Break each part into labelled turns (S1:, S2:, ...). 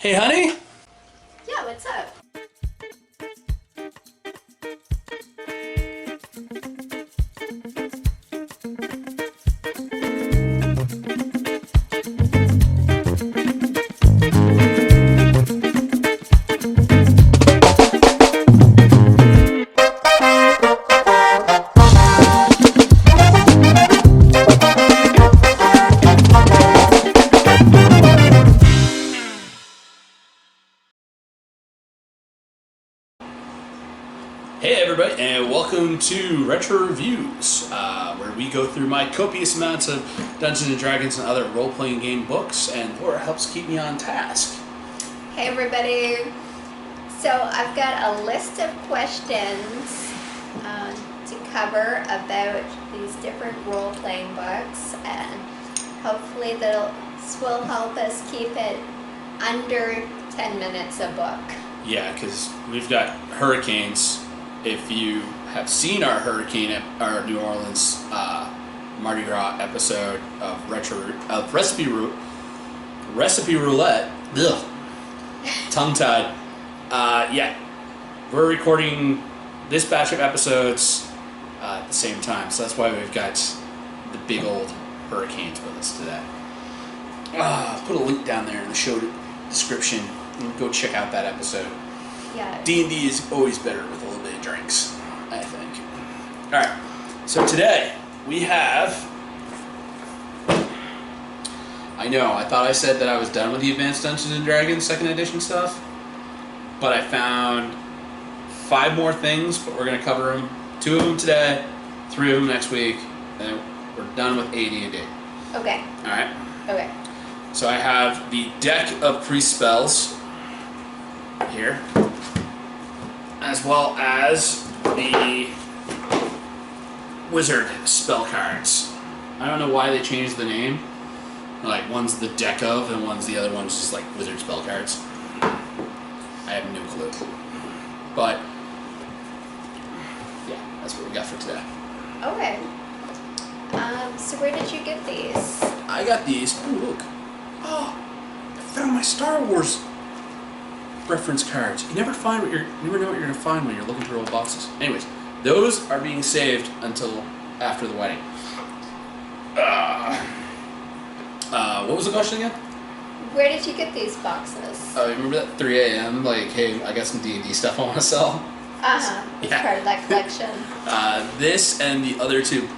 S1: Hey, honey.
S2: Yeah, what's up?
S1: Hey, everybody, and welcome to Retro Reviews, where we go through my copious amounts of Dungeons and Dragons and other role-playing game books, and Laura helps keep me on task.
S2: Hey everybody. So I've got a list of questions to cover about these different role-playing books, and hopefully this will help us keep it under 10 minutes a book.
S1: Yeah, because we've got hurricanes. If you have seen our our New Orleans Mardi Gras episode of Recipe Roulette, ugh, tongue-tied. Yeah, we're recording this batch of episodes at the same time, so that's why we've got the big old hurricanes with us today. Put a link down there in the show description and go check out that episode.
S2: Yeah.
S1: D&D is always better with a little bit of drinks, I think. Alright, so today we have... I know, I thought I said that I was done with the Advanced Dungeons & Dragons 2nd edition stuff, but I found 5 more things, but we're going to cover them. 2 of them today, 3 of them next week, and we're done with AD&D.
S2: Okay.
S1: Alright?
S2: Okay.
S1: So I have the deck of priest spells here, as well as the wizard spell cards. I don't know why they changed the name. Like, one's the deck of, and the other one's just like wizard spell cards. I have no clue. But yeah, that's what we got for today.
S2: Okay. So where did you get these?
S1: I got these. Ooh, look. Oh, I found my Star Wars reference cards. You never know what you're gonna find when you're looking through old boxes. Anyways, those are being saved until after the wedding. What was the question again?
S2: Where did you get these boxes?
S1: Oh, remember that 3 a.m. like, hey, I got some D&D stuff I want to sell.
S2: It's
S1: Yeah.
S2: part of that collection.
S1: This and the other two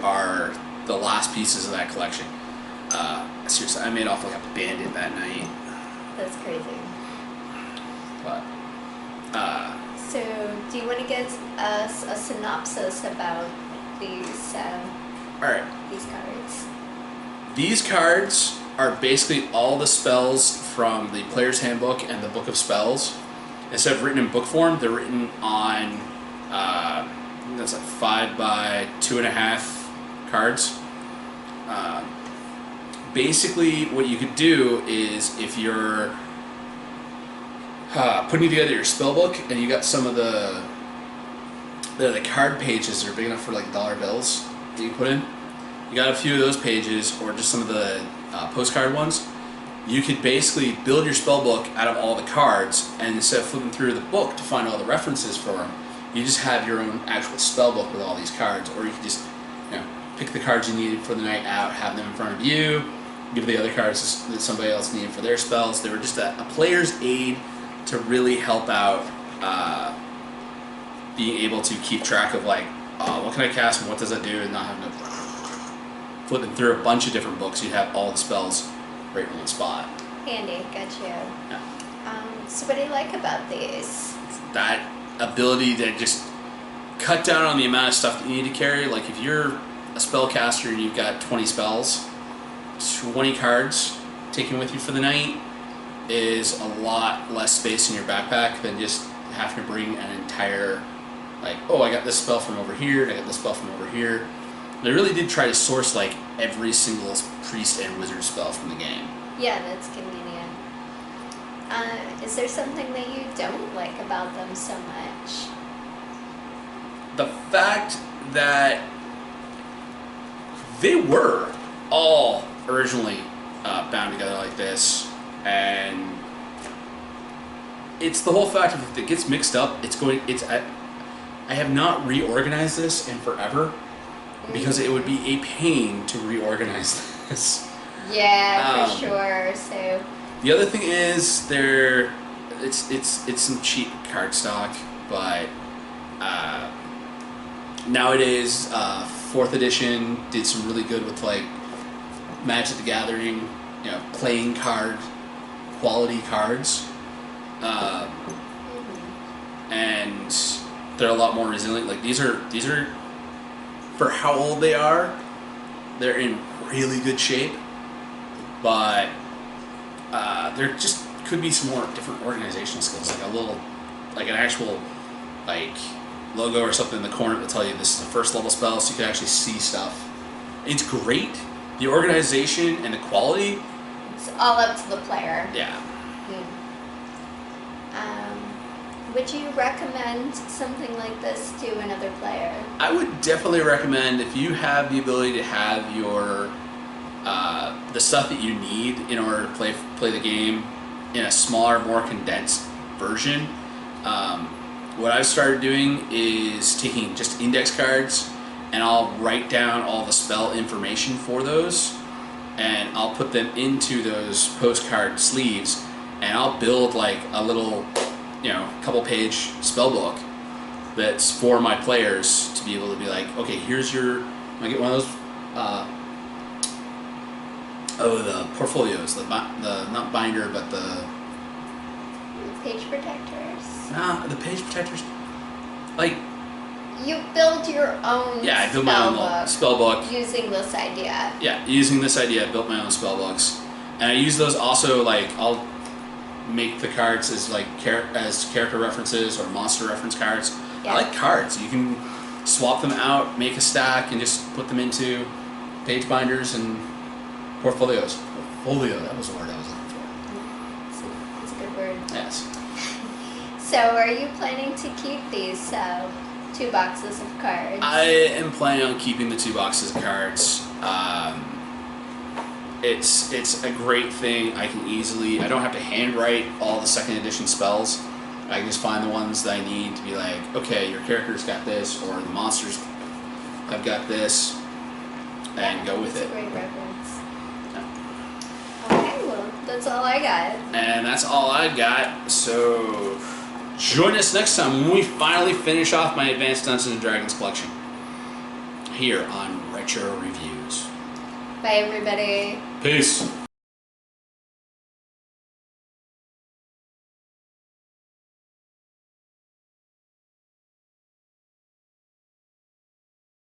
S1: are the last pieces of that collection. Seriously, I made off like a bandit that night.
S2: That's crazy.
S1: But
S2: So, do you want to give us a synopsis about these
S1: all right.
S2: these cards?
S1: These cards are basically all the spells from the Player's Handbook and the Book of Spells. Instead of written in book form, they're written on, that's like 5 by 2.5 cards. Basically, what you could do is if you're putting together your spell book and you got some of the card pages that are big enough for like dollar bills that you put in, you got a few of those pages, or just some of the postcard ones, you could basically build your spell book out of all the cards, and instead of flipping through the book to find all the references for them, you just have your own actual spell book with all these cards. Or you could just, pick the cards you needed for the night out, have them in front of you, give the other cards that somebody else needed for their spells. They were just a player's aid to really help out being able to keep track of like, what can I cast and what does that do, and not having to flipping through a bunch of different books. You'd have all the spells right in one spot.
S2: Handy, got you.
S1: Yeah.
S2: So what do you like about these?
S1: That ability to just cut down on the amount of stuff that you need to carry. Like if you're a spellcaster and you've got 20 spells, 20 cards taken with you for the night is a lot less space in your backpack than just having to bring an entire, like, oh, I got this spell from over here, I got this spell from over here. They really did try to source like every single priest and wizard spell from the game.
S2: Yeah, that's convenient. Is there something that you don't like about them so much?
S1: The fact that they were all originally bound together like this, and it's the whole fact of if it gets mixed up, I have not reorganized this in forever because it would be a pain to reorganize this.
S2: Yeah, for sure. So
S1: the other thing is it's some cheap cardstock, but nowadays 4th edition did some really good with like Magic the Gathering, playing card quality cards, and they're a lot more resilient. Like these are for how old they are, they're in really good shape, but there just could be some more different organizational skills, like an actual like logo or something in the corner to tell you this is a first level spell, so you can actually see stuff. It's great. The organization and the quality.
S2: It's all up to the player.
S1: Yeah.
S2: Would you recommend something like this to another player?
S1: I would definitely recommend, if you have the ability to have your the stuff that you need in order to play the game in a smaller, more condensed version. What I've started doing is taking just index cards, and I'll write down all the spell information for those, and I'll put them into those postcard sleeves, and I'll build like a little, couple page spell book that's for my players to be able to be like, okay, here's your, I get one of those, the portfolios, the not binder, but the
S2: page protectors.
S1: The page protectors, like.
S2: You build your own.
S1: Yeah, I built my own spell book
S2: using this idea.
S1: Yeah, using this idea, I built my own spell books, and I use those also. Like, I'll make the cards as like as character references or monster reference cards.
S2: Yeah.
S1: I like cards. You can swap them out, make a stack, and just put them into page binders and portfolios. Portfolio, that was the word I was looking for.
S2: It's a good word.
S1: Yes. So,
S2: are you planning to keep these 2 boxes of cards?
S1: I am planning on keeping the 2 boxes of cards. It's a great thing. I don't have to handwrite all the 2nd edition spells. I can just find the ones that I need to be like, okay, your character's got this, or the monsters have got this, and go with it.
S2: That's a great reference. Okay, well, that's all I got.
S1: And that's all I got, so join us next time when we finally finish off my Advanced Dungeons & Dragons collection here on Retro Reviews.
S2: Bye, everybody.
S1: Peace.